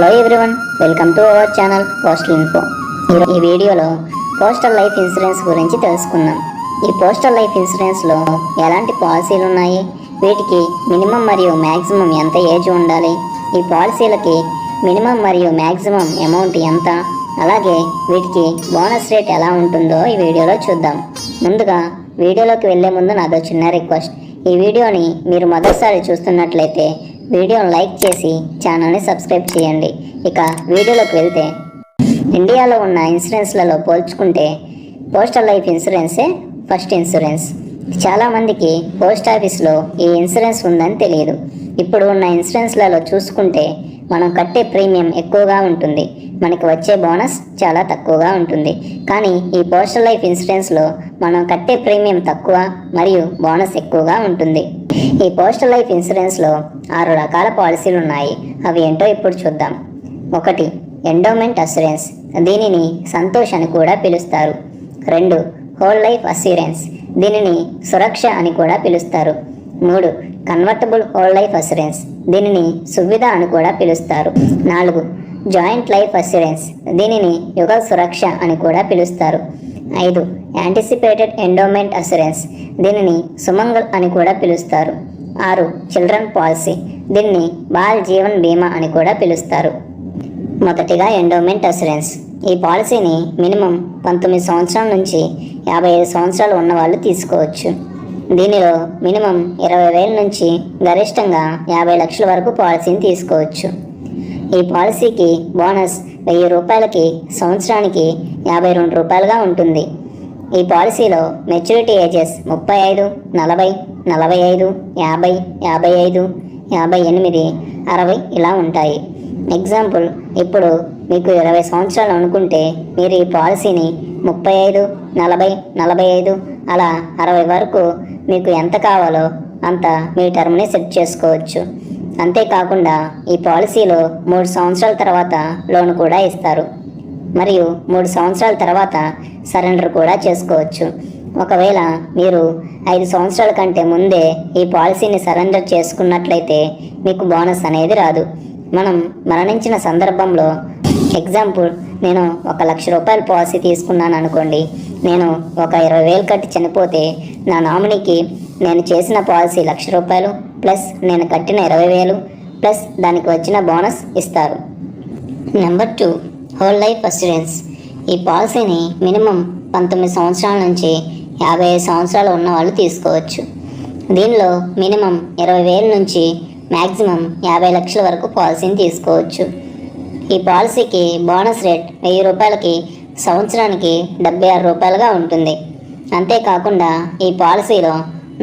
Hello everyone, welcome to our channel postal info. ఈ వీడియోలో postal life insurance గురించి తెలుసుకుందాం. ఈ పోస్టల్ లైఫ్ ఇన్సూరెన్స్లో ఎలాంటి పాలసీలు ఉన్నాయి, వీటికి మినిమం మరియు మ్యాక్సిమం ఎంత ఏజ్ ఉండాలి, ఈ పాలసీలకి మినిమం మరియు మ్యాక్సిమం అమౌంట్ ఎంత, అలాగే వీటికి బోనస్ రేట్ ఎలా ఉంటుందో ఈ వీడియోలో చూద్దాం. ముందుగా వీడియోలోకి వెళ్లే ముందు నాదో చిన్న రిక్వెస్ట్. ఈ వీడియోని మీరు మొదటిసారి చూస్తున్నట్లయితే వీడియోని లైక్ చేసి ఛానల్ని సబ్స్క్రైబ్ చేయండి. ఇక వీడియోలోకి వెళ్తే, ఇండియాలో ఉన్న ఇన్సూరెన్స్లలో పోల్చుకుంటే పోస్టల్ లైఫ్ ఇన్సూరెన్సే ఫస్ట్ ఇన్సూరెన్స్. చాలామందికి పోస్ట్ ఆఫీస్లో ఈ ఇన్సూరెన్స్ ఉందని తెలియదు. ఇప్పుడు ఉన్న ఇన్సూరెన్స్లలో చూసుకుంటే మనం కట్టే ప్రీమియం ఎక్కువగా ఉంటుంది, మనకి వచ్చే బోనస్ చాలా తక్కువగా ఉంటుంది. కానీ ఈ పోస్టల్ లైఫ్ ఇన్సూరెన్స్లో మనం కట్టే ప్రీమియం తక్కువ మరియు బోనస్ ఎక్కువగా ఉంటుంది. ఈ పోస్టల్ లైఫ్ ఇన్సూరెన్స్లో 6 రకాల పాలసీలు ఉన్నాయి. అవి ఏంటో ఇప్పుడు చూద్దాం. 1. ఎండోమెంట్ అస్యూరెన్స్, దీనిని సంతోష్ అని కూడా పిలుస్తారు. 2. హోల్ లైఫ్ అస్యూరెన్స్, దీనిని సురక్ష అని కూడా పిలుస్తారు. 3. కన్వర్టబుల్ హోల్ లైఫ్ అస్యూరెన్స్, దీనిని సువిధ అని కూడా పిలుస్తారు. 4. జాయింట్ లైఫ్ అస్యూరెన్స్, దీనిని యుగ సురక్ష అని కూడా పిలుస్తారు. 5. యాంటిసిపేటెడ్ ఎండోమెంట్ అస్యూరెన్స్, దీనిని సుమంగల్ అని కూడా పిలుస్తారు. 6. చిల్డ్రన్ పాలసీ, దీనిని బాల్ జీవన్ బీమా అని కూడా పిలుస్తారు. మొదటిగా ఎండోమెంట్ అస్యూరెన్స్. ఈ పాలసీని మినిమం 19 సంవత్సరాల నుంచి 55 సంవత్సరాలు ఉన్నవాళ్ళు తీసుకోవచ్చు. దీనిలో మినిమం 20,000 నుంచి గరిష్టంగా 50 లక్షల వరకు పాలసీని తీసుకోవచ్చు. ఈ పాలసీకి బోనస్ 1000 రూపాయలకి సంవత్సరానికి 52 రూపాయలుగా ఉంటుంది. ఈ పాలసీలో మెచ్యూరిటీ ఏజెస్ 35, 40, 45, 50, 55, 58, 60 ఇలా ఉంటాయి. ఎగ్జాంపుల్, ఇప్పుడు మీకు 20 సంవత్సరాలు అనుకుంటే మీరు ఈ పాలసీని 35, 40, 45 అలా 60 వరకు మీకు ఎంత కావాలో అంత మీ టర్మ్ని సెట్ చేసుకోవచ్చు. అంతేకాకుండా ఈ పాలసీలో 3 సంవత్సరాల తర్వాత లోన్ కూడా ఇస్తారు మరియు 3 సంవత్సరాల తర్వాత సరెండర్ కూడా చేసుకోవచ్చు. ఒకవేళ మీరు 5 సంవత్సరాల కంటే ముందే ఈ పాలసీని సరెండర్ చేసుకున్నట్లయితే మీకు బోనస్ అనేది రాదు. మనం మరణించిన సందర్భంలో, ఎగ్జాంపుల్, నేను 1,00,000 రూపాయల పాలసీ తీసుకున్నాను అనుకోండి. నేను ఒక 20,000 కట్టి చనిపోతే నా నామినీకి నేను చేసిన పాలసీ 1,00,000 రూపాయలు ప్లస్ నేను కట్టిన 20,000 ప్లస్ దానికి వచ్చిన బోనస్ ఇస్తారు. Number 2, whole life assurance. ఈ పాలసీని మినిమం 19 సంవత్సరాల నుంచి 55 సంవత్సరాలు ఉన్న వాళ్ళు తీసుకోవచ్చు. దీనిలో మినిమం 20,000 నుంచి మ్యాక్సిమం 50 లక్షల వరకు పాలసీని తీసుకోవచ్చు. ఈ పాలసీకి బోనస్ రేట్ 1000 రూపాయలకి సంవత్సరానికి 76 రూపాయలుగా ఉంటుంది. అంతేకాకుండా ఈ పాలసీలో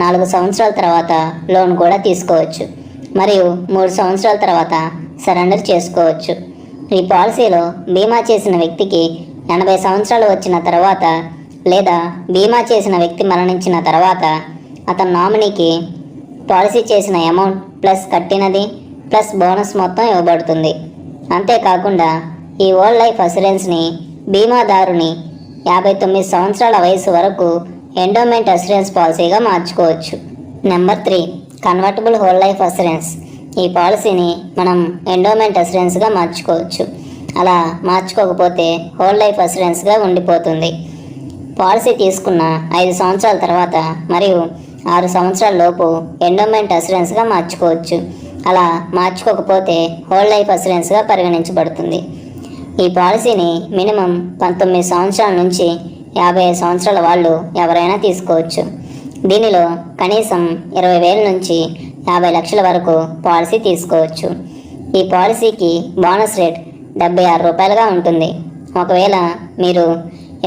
4 సంవత్సరాల తర్వాత లోన్ కూడా తీసుకోవచ్చు మరియు 3 సంవత్సరాల తర్వాత సరెండర్ చేసుకోవచ్చు. ఈ పాలసీలో బీమా చేసిన వ్యక్తికి 80 సంవత్సరాలు వచ్చిన తర్వాత లేదా బీమా చేసిన వ్యక్తి మరణించిన తర్వాత అతని నామినీకి పాలసీ చేసిన అమౌంట్ ప్లస్ కట్టినది ప్లస్ బోనస్ మొత్తం ఇవ్వబడుతుంది. అంతేకాకుండా ఈ హోల్ లైఫ్ అస్యూరెన్స్ని బీమాదారుని 59 సంవత్సరాల వయసు వరకు ఎండోమెంట్ అస్యూరెన్స్ పాలసీగా మార్చుకోవచ్చు. Number 3, convertible whole life assurance. ఈ పాలసీని మనం ఎండోమెంట్ అస్యూరెన్స్గా మార్చుకోవచ్చు. అలా మార్చుకోకపోతే హోల్ లైఫ్ అస్యూరెన్స్గా ఉండిపోతుంది. పాలసీ తీసుకున్న 5 సంవత్సరాల తర్వాత మరియు 6 సంవత్సరాల లోపు ఎండోమెంట్ అస్యూరెన్స్గా మార్చుకోవచ్చు. అలా మార్చుకోకపోతే హోల్ లైఫ్ అస్యూరెన్స్గా పరిగణించబడుతుంది. ఈ పాలసీని మినిమం 19 సంవత్సరాల నుంచి 55 సంవత్సరాల వాళ్ళు ఎవరైనా తీసుకోవచ్చు. దీనిలో కనీసం 20,000 నుంచి 50 లక్షల వరకు పాలసీ తీసుకోవచ్చు. ఈ పాలసీకి బోనస్ రేట్ 76 రూపాయలుగా ఉంటుంది. ఒకవేళ మీరు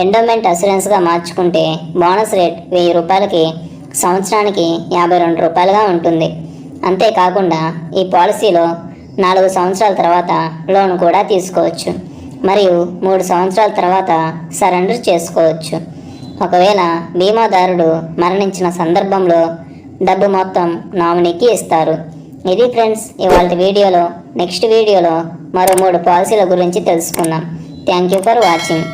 ఎండోమెంట్ అస్యూరెన్స్గా మార్చుకుంటే బోనస్ రేట్ 1000 రూపాయలకి సంవత్సరానికి 52 రూపాయలుగా ఉంటుంది. అంతేకాకుండా ఈ పాలసీలో 4 సంవత్సరాల తర్వాత లోన్ కూడా తీసుకోవచ్చు మరియు 3 సంవత్సరాల తర్వాత సరెండర్ చేసుకోవచ్చు. ఒకవేళ బీమాదారుడు మరణించిన సందర్భంలో డబ్బు మొత్తం నామినీకి ఇస్తారు. ఇది ఫ్రెండ్స్ ఇవాళ వీడియోలో. నెక్స్ట్ వీడియోలో మరో 3 పాలసీల గురించి తెలుసుకుందాం. Thank you for watching.